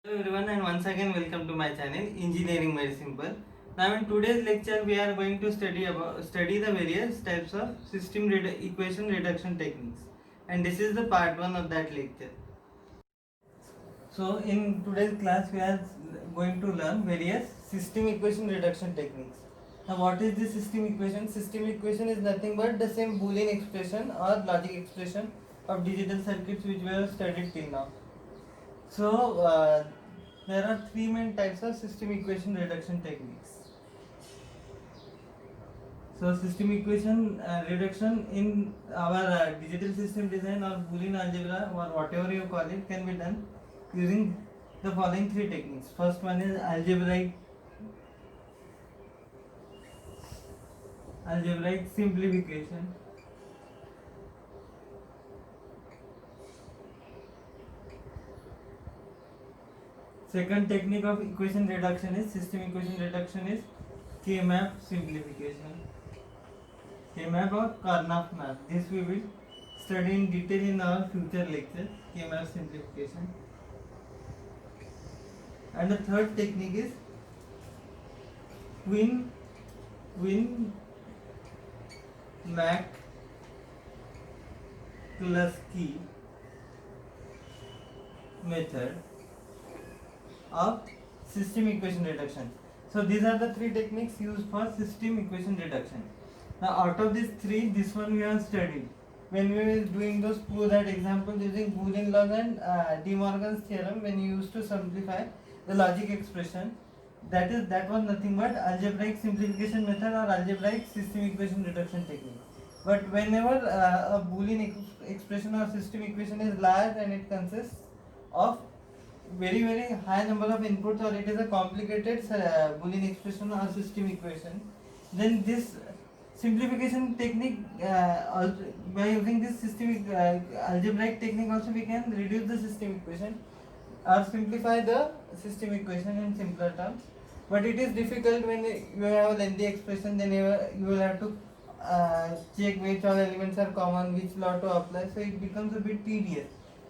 Hello everyone, and once again welcome to my channel Engineering Made Simple. Now in today's lecture we are going to study the various types of equation reduction techniques, and this is the part 1 of that lecture. So in today's class we are going to learn various system equation reduction techniques. Now what is this system equation? System equation is nothing but the same Boolean expression or logic expression of digital circuits which we have studied till now. So there are three main types of system equation reduction techniques. So system equation reduction in our digital system design or Boolean algebra or whatever you call it can be done using the following three techniques. First one is algebraic simplification. Second technique of equation reduction is system equation reduction is K-map simplification. K-map or Karnaugh map. This we will study in detail in our future lecture. K-map simplification. And the third technique is Quinn-McCluskey method of system equation reduction. So these are the three techniques used for system equation reduction. Now out of these three, this one we have studied when we were doing those that examples using Boolean laws and De Morgan's theorem, when you used to simplify the logic expression. That was nothing but algebraic simplification method or algebraic system equation reduction technique. But whenever a Boolean expression or system equation is large and it consists of very high number of inputs, or it is a complicated Boolean expression or system equation, then this simplification technique, by using this system algebraic technique also we can reduce the system equation or simplify the system equation in simpler terms. But it is difficult when you have a lengthy expression, then you will have to check which all elements are common, which law to apply, so it becomes a bit tedious.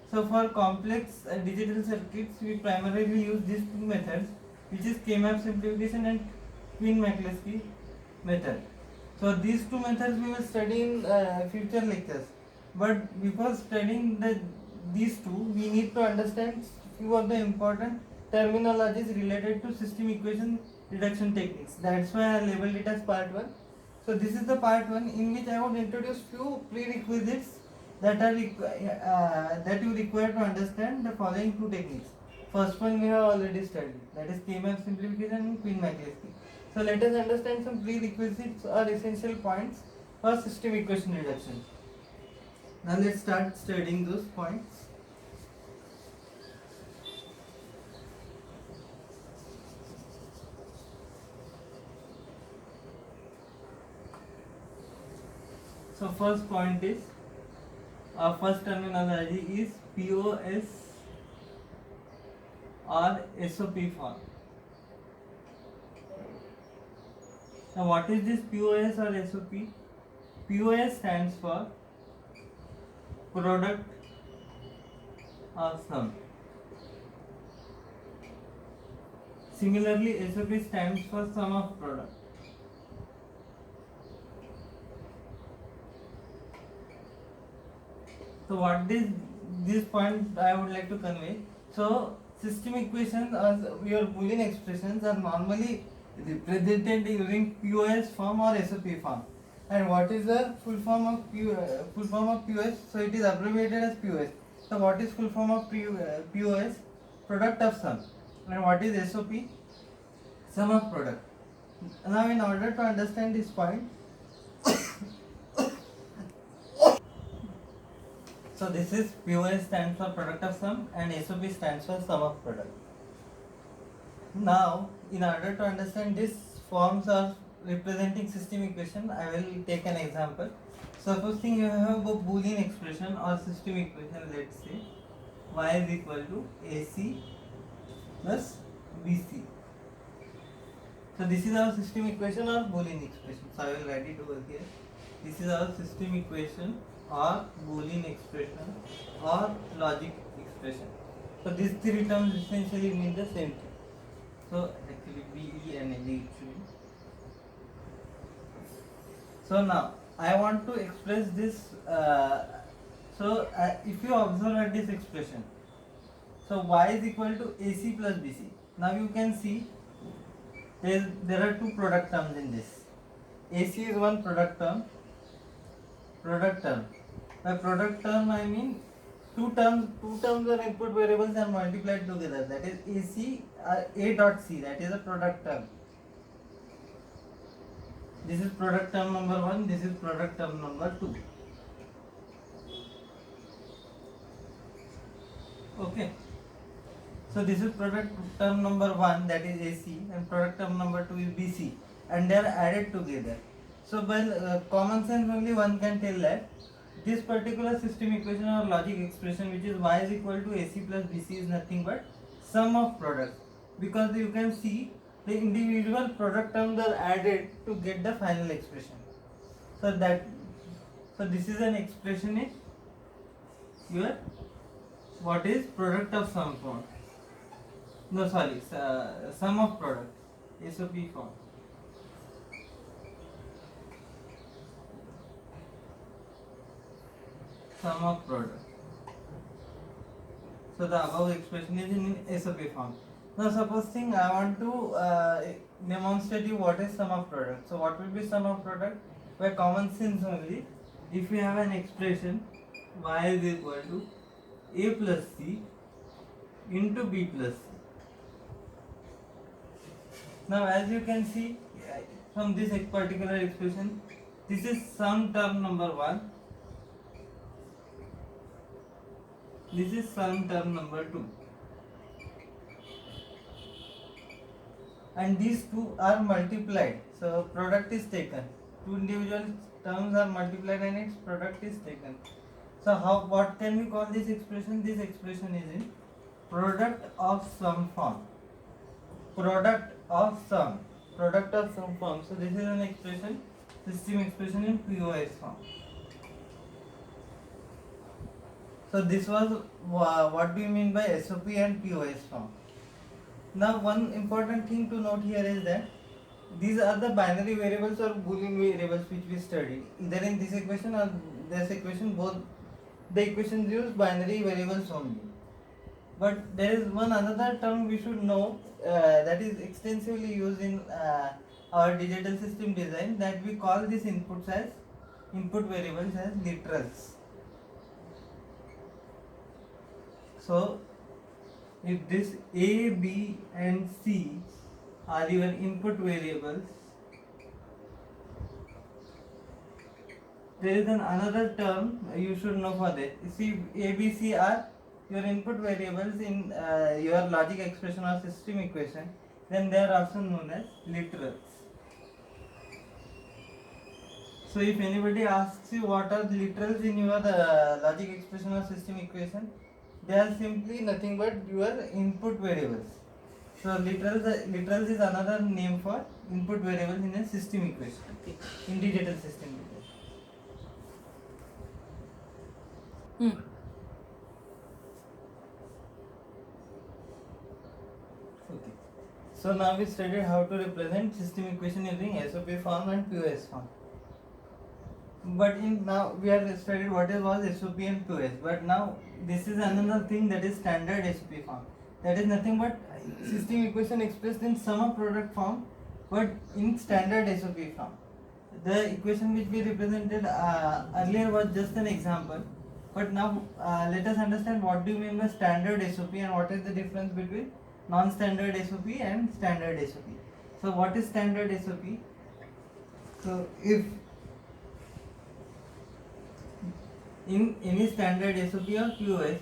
So for complex digital circuits, we primarily use these two methods, which is K-map simplification and Quinn-McCluskey method. So these two methods we will study in future lectures. But before studying these two, we need to understand few of the important terminologies related to system equation reduction techniques. That's why I labeled it as part 1. So this is the part 1 in which I would introduce few prerequisites that you require to understand the following two techniques. First one we have already studied, that is K-map simplification and Quinn-McCluskey. So let us understand some prerequisites or essential points for system equation reduction. Now let's start studying those points. So first point is, our first terminology is POS or SOP form. Now what is this POS or SOP? POS stands for product or sum. Similarly, SOP stands for sum of product. So what this point I would like to convey. So system equations as your Boolean expressions are normally represented using POS form or SOP form. And what is the full form of POS? So it is abbreviated as POS. So what is full form of POS? Product of sum. And what is SOP? Sum of product. Now in order to understand this point, so this is POS stands for product of sum and SOP stands for sum of product. Now, in order to understand these forms of representing system equation, I will take an example. Supposing you have a Boolean expression or system equation, let's say y is equal to AC plus BC. So this is our system equation or Boolean expression. So I will write it over here. This is our system equation or Boolean expression or logic expression. So these three terms essentially mean the same thing. So actually B, E and L it should be. So now I want to express this. If you observe at this expression, so y is equal to AC plus BC. Now you can see there are two product terms in this. AC is one product term. Product term. By product term I mean two terms or input variables are multiplied together. That is AC A dot C. That is a product term. This is product term number 1. This is product term number 2. Okay. So this is product term number 1, that is AC, and product term number 2 is BC, and they are added together. So by common sense only one can tell that this particular system equation or logic expression, which is y is equal to AC plus BC, is nothing but sum of products, because you can see the individual product terms are added to get the final expression. So this is an expression in your what is product of sum form. No, sorry, sum of product, SOP form. Sum of product. So the above expression is in SOP form. Now supposing I want to demonstrate you what is sum of product. So what will be sum of product? By common sense only, if we have an expression y is equal to A plus C into B plus C. Now as you can see from this particular expression, this is sum term number 1. This is sum term number 2. And these two are multiplied. So product is taken. Two individual terms are multiplied and its product is taken. So what can we call this expression? This expression is in product of sum form. Product of sum form. So this is an expression, system expression in POS form. So this was what do you mean by SOP and POS form. Now one important thing to note here is that these are the binary variables or Boolean variables which we studied. Either in this equation or this equation, both the equations use binary variables only. But there is one another term we should know that is extensively used in our digital system design, that we call these input variables as literals. So if this A, B and C are your input variables, there is another term you should know for that. See, A, B, C are your input variables in your logic expression or system equation, then they are also known as literals. So if anybody asks you what are the literals in your logic expression or system equation, they are simply nothing but your input variables. So literals is another name for input variables in a system equation, in digital system equation. Okay. So now we studied how to represent system equation using SOP form and POS form. But now we have studied what was SOP and POS. But now this is another thing, that is standard SOP form. That is nothing but system equation expressed in sum of product form, but in standard SOP form. The equation which we represented earlier was just an example. But now let us understand what do you mean by standard SOP and what is the difference between non-standard SOP and standard SOP. So what is standard SOP? So if in any standard SOP or POS,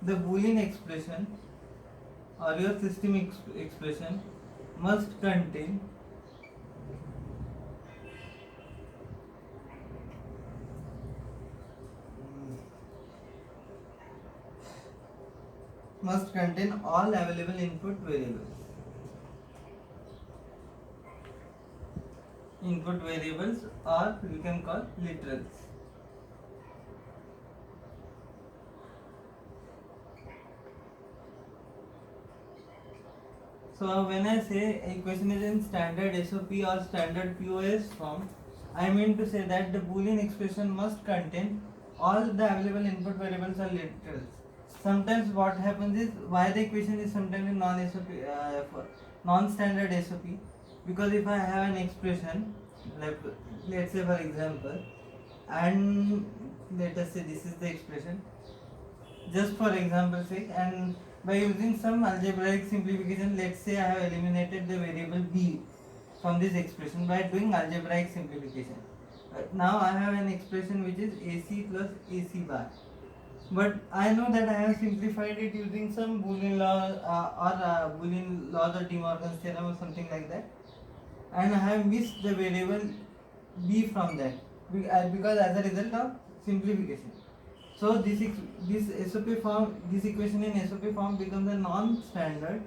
the Boolean expression or your system expression must contain all available input variables. Input variables, or we can call literals. So when I say equation is in standard SOP or standard POS form, I mean to say that the Boolean expression must contain all the available input variables or literals. Sometimes what happens is why the equation is sometimes in non-SOP, non-standard SOP, because if I have an expression, like, let's say for example, and let us say this is the expression, just for example sake, and by using some algebraic simplification, let's say I have eliminated the variable b from this expression by doing algebraic simplification. Now I have an expression which is AC plus AC bar, but I know that I have simplified it using some Boolean law or Boolean laws or De Morgan's theorem or something like that, and I have missed the variable b from that because as a result of simplification. So this SOP form, this equation in SOP form becomes a non-standard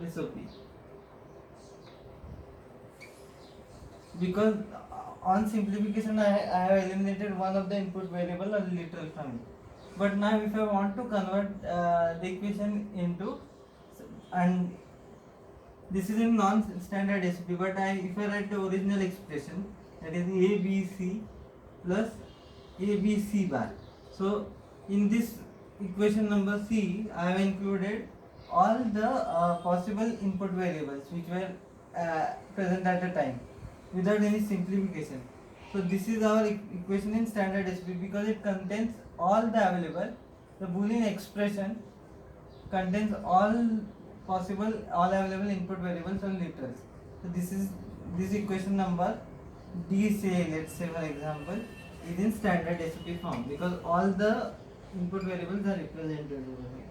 SOP because on simplification I have eliminated one of the input variable or literal from it. But now if I want to convert the equation into, and this is in non-standard SOP, but if I write the original expression, that is ABC plus ABC bar. So in this equation number C, I have included all the possible input variables which were present at the time without any simplification. So this is our equation in standard SOP because it contains all the available, the Boolean expression contains all possible, all available input variables or literals. So this equation number D, say let's say for example, is in standard SOP form because all the input variables are represented over here.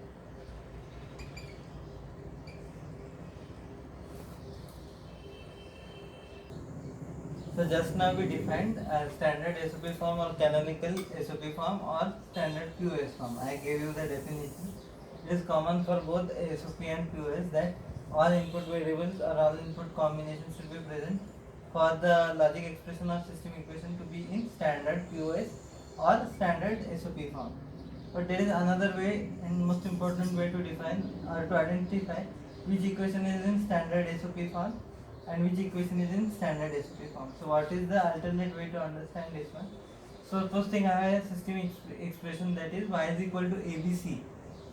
So just now we defined standard SOP form or canonical SOP form or standard POS form. I gave you the definition. It is common for both SOP and POS that all input variables or all input combinations should be present for the logic expression or system equation to be in standard POS or standard SOP form. But there is another way and most important way to define or to identify which equation is in standard SOP form and which equation is in standard SOP form. So what is the alternate way to understand this one? So first thing, I have a system expression that is y is equal to ABC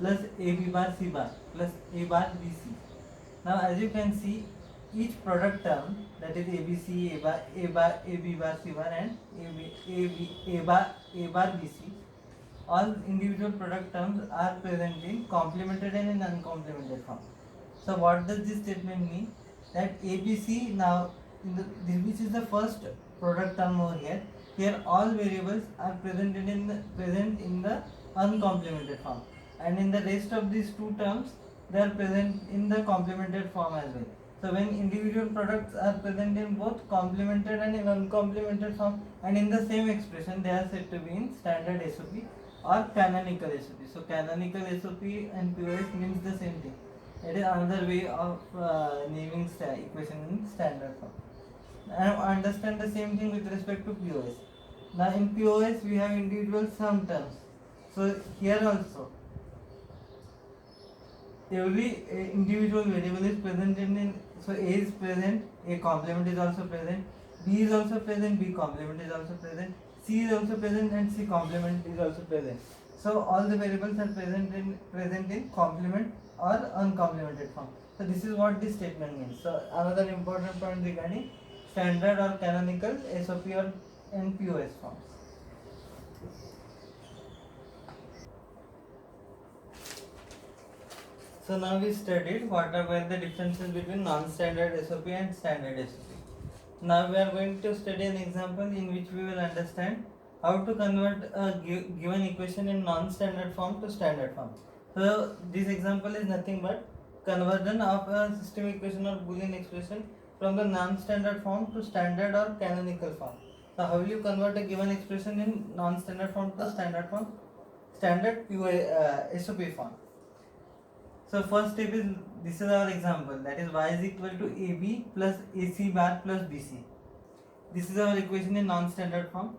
plus AB bar C bar plus A bar BC. Now as you can see, each product term, that is ABC, AB bar C bar and A bar BC, all individual product terms are present in complemented and in uncomplemented form. So what does this statement mean? That ABC now, which is the first product term over here, here all variables are present in the uncomplemented form, and in the rest of these two terms they are present in the complemented form as well. So when individual products are present in both complemented and in uncomplemented form and in the same expression, they are said to be in standard SOP or canonical SOP. So canonical SOP and POS means the same thing. It is another way of naming equation in standard form. And understand the same thing with respect to POS. Now in POS we have individual sum terms. So here also every individual variable is present in, so A is present, A complement is also present, B is also present, B complement is also present, C is also present and C complement is also present. So all the variables are present in complement or uncomplemented form. So this is what this statement means. So another important point regarding standard or canonical SOP or POS forms. So now we studied what were the differences between non-standard SOP and standard SOP. Now we are going to study an example in which we will understand how to convert a given equation in non-standard form to standard form. So this example is nothing but conversion of a system equation or Boolean expression from the non-standard form to standard or canonical form. So how will you convert a given expression in non-standard form to standard form? Standard SOP form. So first step is, this is our example, that is y is equal to AB plus AC bar plus BC. This is our equation in non-standard form.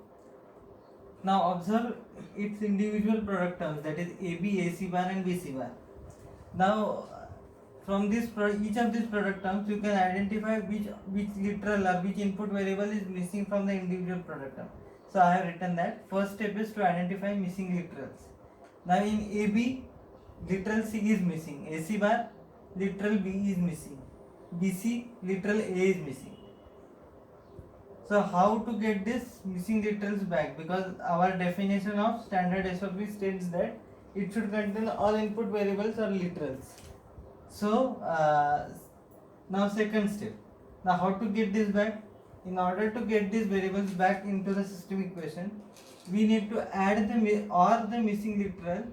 Now observe its individual product terms, that is AB, AC bar and BC bar. Now from this each of these product terms you can identify which literal or which input variable is missing from the individual product term. So I have written that first step is to identify missing literals. Now in AB, literal C is missing, AC bar literal B is missing, BC literal A is missing. So how to get this missing literals back? Because our definition of standard SOP states that it should contain all input variables or literals. So now second step. Now how to get this back? In order to get these variables back into the system equation, we need to add the missing literal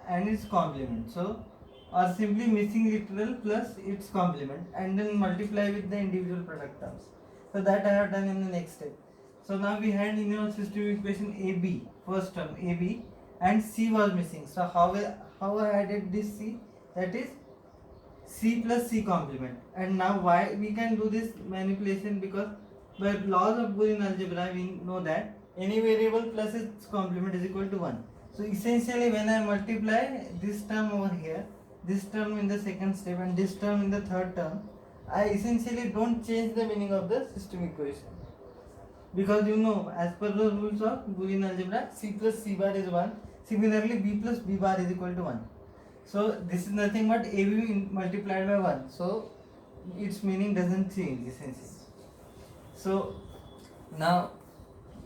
and its complement. So or simply missing literal plus its complement and then multiply with the individual product terms. So that I have done in the next step. So now we had in your system equation AB, first term AB, and C was missing. So how I added this C? That is C plus C complement. And now why we can do this manipulation? Because by laws of Boolean algebra we know that any variable plus its complement is equal to 1. So essentially when I multiply this term over here, this term in the second step and this term in the third term, I essentially don't change the meaning of the system equation. Because you know, as per the rules of Boolean algebra, C plus C bar is 1. Similarly, B plus B bar is equal to 1. So this is nothing but AB multiplied by 1. So its meaning doesn't change essentially. So now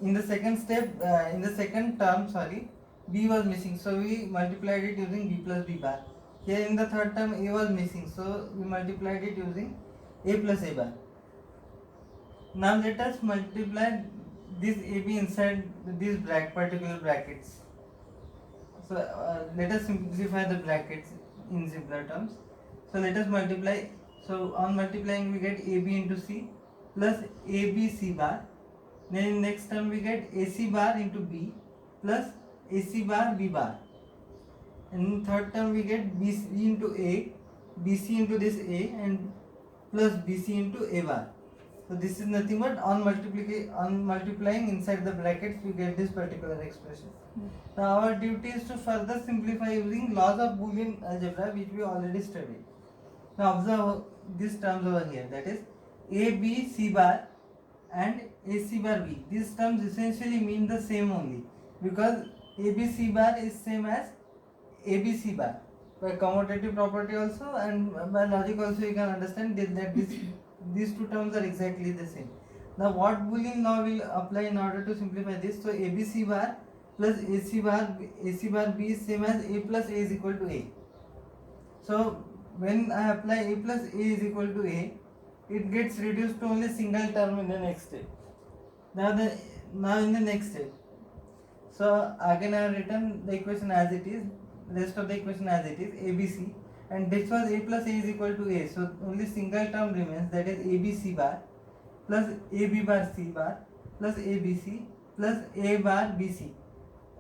in the second step, in the second term, B was missing. So we multiplied it using B plus B bar. Here in the third term A was missing. So we multiplied it using A plus A bar. Now let us multiply this AB inside these particular brackets. So let us simplify the brackets in simpler terms. So let us multiply. So on multiplying we get AB into C plus ABC bar. Then in next term we get AC bar into B plus AC bar B bar. And in third term we get BC into A, BC into this A and plus BC into A bar. So this is nothing but on multiplying inside the brackets we get this particular expression. Now our duty is to further simplify using laws of Boolean algebra which we already studied. Now observe these terms over here, that is A, B, C bar and AC bar B. These terms essentially mean the same only because ABC bar is same as ABC bar. By commutative property also and by logic also you can understand that these two terms are exactly the same. Now what Boolean law will apply in order to simplify this? So ABC bar plus AC bar B is same as A plus A is equal to A. So when I apply A plus A is equal to A, it gets reduced to only single term in the next step. Now in the next step. So again I have written the equation as it is, rest of the equation as it is, ABC, and this was A plus A is equal to A. So only single term remains, that is ABC bar plus AB bar C bar plus ABC plus A bar BC.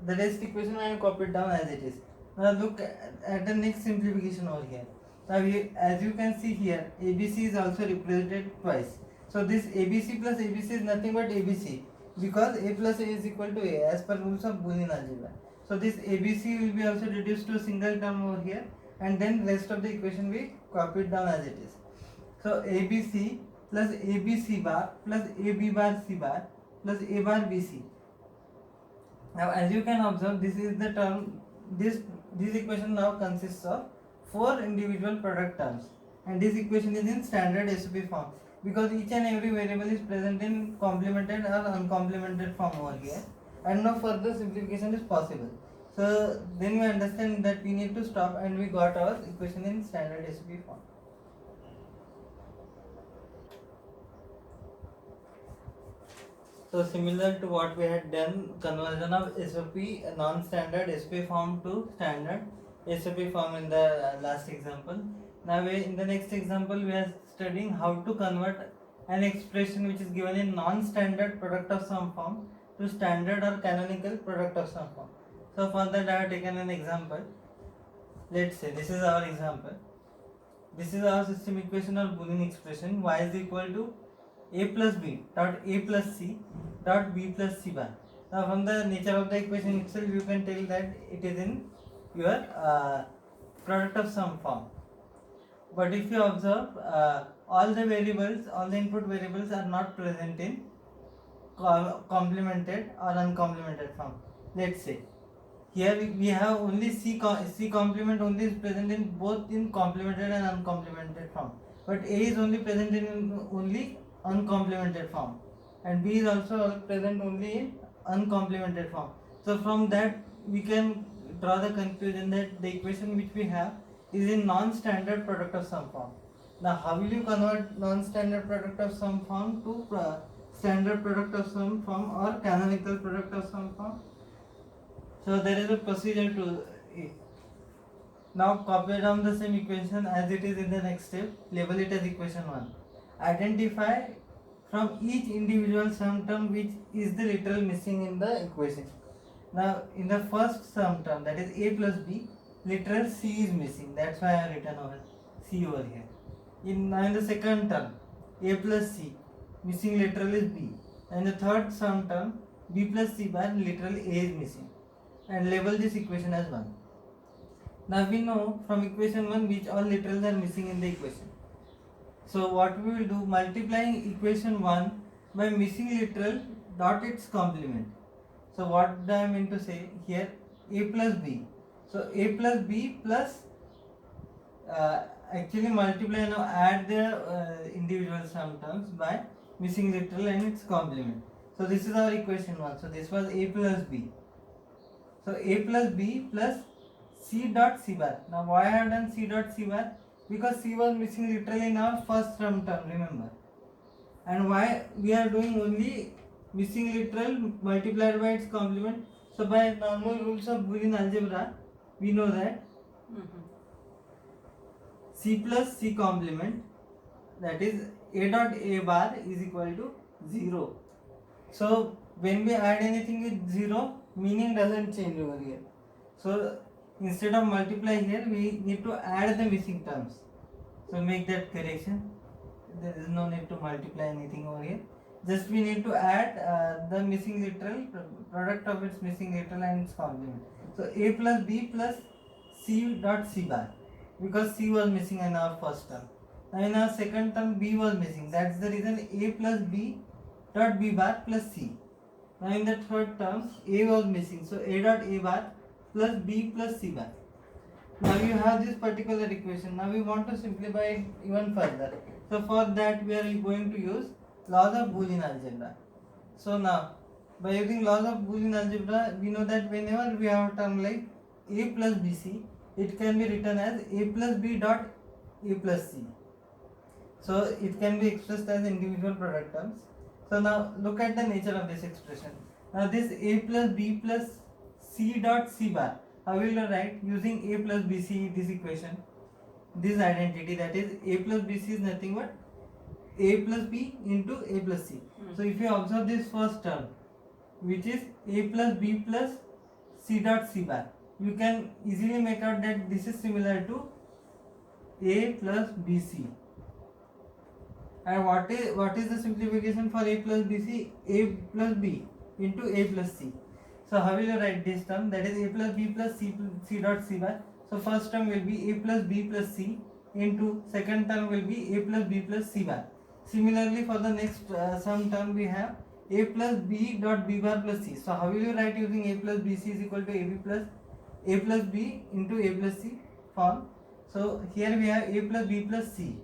The rest equation I have copied down as it is. Now look at the next simplification over here. Now as you can see here, ABC is also represented twice. So this ABC plus ABC is nothing but ABC because A plus A is equal to A as per rules of Boolean algebra. So this ABC will be also reduced to a single term over here and then rest of the equation we copied down as it is. So ABC plus ABC bar plus AB bar C bar plus A bar BC. Now as you can observe, this is the term, this equation now consists of 4 individual product terms and this equation is in standard SOP form because each and every variable is present in complemented or uncomplemented form over here and no further simplification is possible. So then we understand that we need to stop and we got our equation in standard SOP form. So similar to what we had done, conversion of SOP, non-standard SOP form to standard SOP form in the last example. Now in the next example we are studying how to convert an expression which is given in non-standard product of sum form to standard or canonical product of sum form. So for that I have taken an example. Let's say this is our example. This is our system equation or Boolean expression y is equal to a plus b dot a plus c dot b plus c bar. Now from the nature of the equation itself you can tell that it is in your product of sum form. But if you observe, all the variables, all the input variables are not present in complemented or uncomplemented form. Let's say here we have only C complement only is present in both in complemented and uncomplemented form, but A is only present in only uncomplemented form, and B is also present only in uncomplemented form. So from that we can draw the conclusion that the equation which we have is in non-standard product of sum form. Now how will you convert non-standard product of sum form to standard product of sum form or canonical product of sum form? So there is a procedure to it. Now copy down the same equation as it is in the next step. Label it as equation 1. Identify from each individual sum term which is the literal missing in the equation. Now in the first sum term, that is A plus B, literal C is missing. That's why I have written over C over here. Now in the second term, A plus C, missing literal is B. And the third sum term, B plus C bar, literal A is missing. And label this equation as 1. Now we know from equation 1 which all literals are missing in the equation. So what we will do, multiplying equation 1 by missing literal dot its complement. So what I mean to say here, A plus B. So A plus B plus actually multiply, now add the individual sum terms by missing literal and its complement. So this is our equation 1. So this was A plus B. So A plus B plus C dot C bar. Now why I have done C dot C bar? Because C was missing literally in our first sum term, remember. And why we are doing only missing literal multiplied by its complement? So by normal rules of Boolean algebra, we know that C plus C complement, that is A dot A bar, is equal to 0. So when we add anything with 0, meaning doesn't change over here. So instead of multiply here, we need to add the missing terms. So make that correction. There is no need to multiply anything over here. Just we need to add the missing literal, product of its missing literal and its complement. So A plus B plus C dot C bar, because C was missing in our first term. Now in our second term B was missing. That's the reason A plus B dot B bar plus C. Now in the third term A was missing, so A dot A bar plus B plus C bar. Now you have this particular equation. Now we want to simplify it even further. So for that we are going to use laws of Boolean algebra. So now by using laws of Boolean algebra, we know that whenever we have a term like A plus BC, it can be written as A plus B dot A plus C. So it can be expressed as individual product terms. So now look at the nature of this expression. Now this A plus B plus C dot C bar, how will you write? Using A plus BC, this equation, this identity, that is A plus BC is nothing but A plus B into A plus C. So if you observe this first term, which is A plus B plus C dot C bar, you can easily make out that this is similar to A plus BC. And what is the simplification for A plus BC? A plus B into A plus C. So how will you write this term? That is A plus B plus C dot C bar. So first term will be A plus B plus C into second term will be A plus B plus C bar. Similarly for the next sum term we have A plus B dot B bar plus C. So how will you write using A plus BC is equal to AB plus A plus B into A plus C form. So here we have A plus B plus C,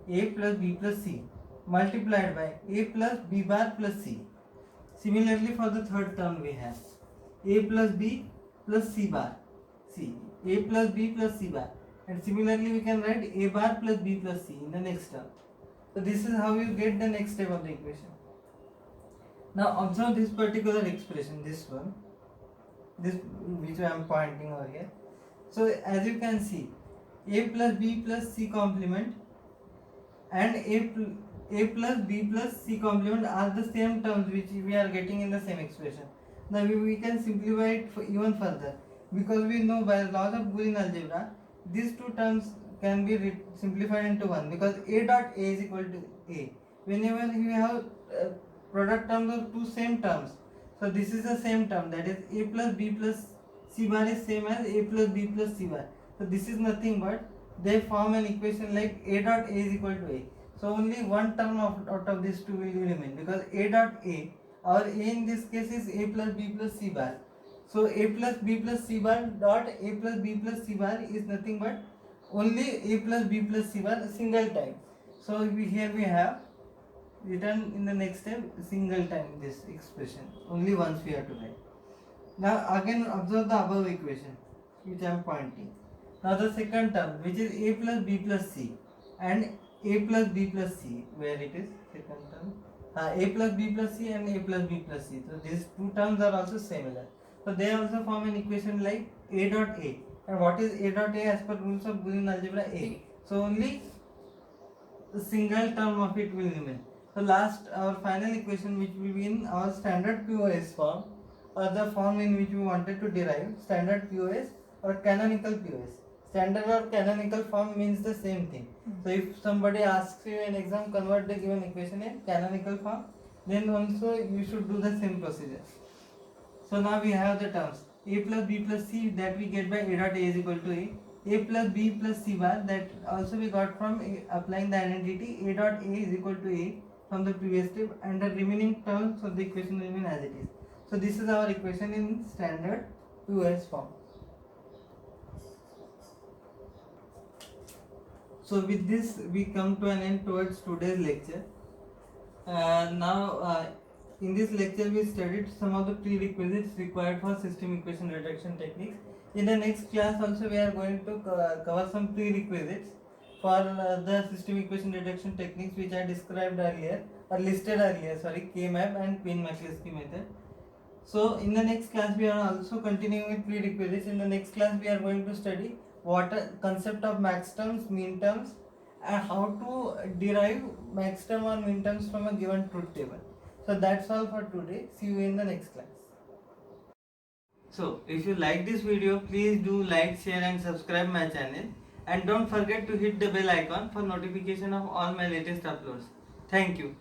A plus B plus C multiplied by A plus B bar plus C. Similarly for the third term we have A plus B plus C bar, C, A plus B plus C bar, and similarly we can write A bar plus B plus C in the next term. So this is how you get the next step of the equation. Now observe this particular expression, this one, this which I am pointing over here. So as you can see, A plus B plus C complement and A plus B plus C complement are the same terms which we are getting in the same expression. Now we can simplify it even further, because we know by the laws of Boolean algebra these two terms can be simplified into one, because A dot A is equal to A. Whenever you have product terms of two same terms, so this is the same term, that is A plus B plus C bar is same as A plus B plus C bar. So this is nothing but they form an equation like A dot A is equal to A. So only one term out of these two will remain, because A dot A, our A in this case is A plus B plus C bar. So A plus B plus C bar dot A plus B plus C bar is nothing but only A plus B plus C bar single time. So here we have written in the next step single time this expression, only once we have to write. Now again observe the above equation which I am pointing. Now the second term, which is A plus B plus C and A plus B plus C, where it is second term, A plus B plus C and A plus B plus C. So these two terms are also similar. So they also form an equation like A dot A. And what is A dot A as per rules of Boolean algebra? A. So only a single term of it will remain. So last, our final equation, which will be in our standard POS form, or the form in which we wanted to derive standard POS or canonical POS. Standard or canonical form means the same thing. So if somebody asks you in exam, convert the given equation in canonical form, then also you should do the same procedure. So now we have the terms A plus B plus C that we get by A dot A is equal to A plus B plus C bar, that also we got from applying the identity A dot A is equal to A from the previous step, and the remaining terms of the equation remain as it is. So this is our equation in standard POS form. So with this we come to an end towards today's lecture. Now in this lecture we studied some of the prerequisites required for system equation reduction techniques. In the next class also we are going to cover some prerequisites for the system equation reduction techniques which I described earlier or listed earlier, sorry, K-map and Quine-McCluskey method. So in the next class we are also continuing with prerequisites. In the next class we are going to study what concept of max terms, mean terms, and how to derive max term or min terms from a given truth table. So that's all for today. See you in the next class. So if you like this video, please do like, share and subscribe my channel, and don't forget to hit the bell icon for notification of all my latest uploads. Thank you.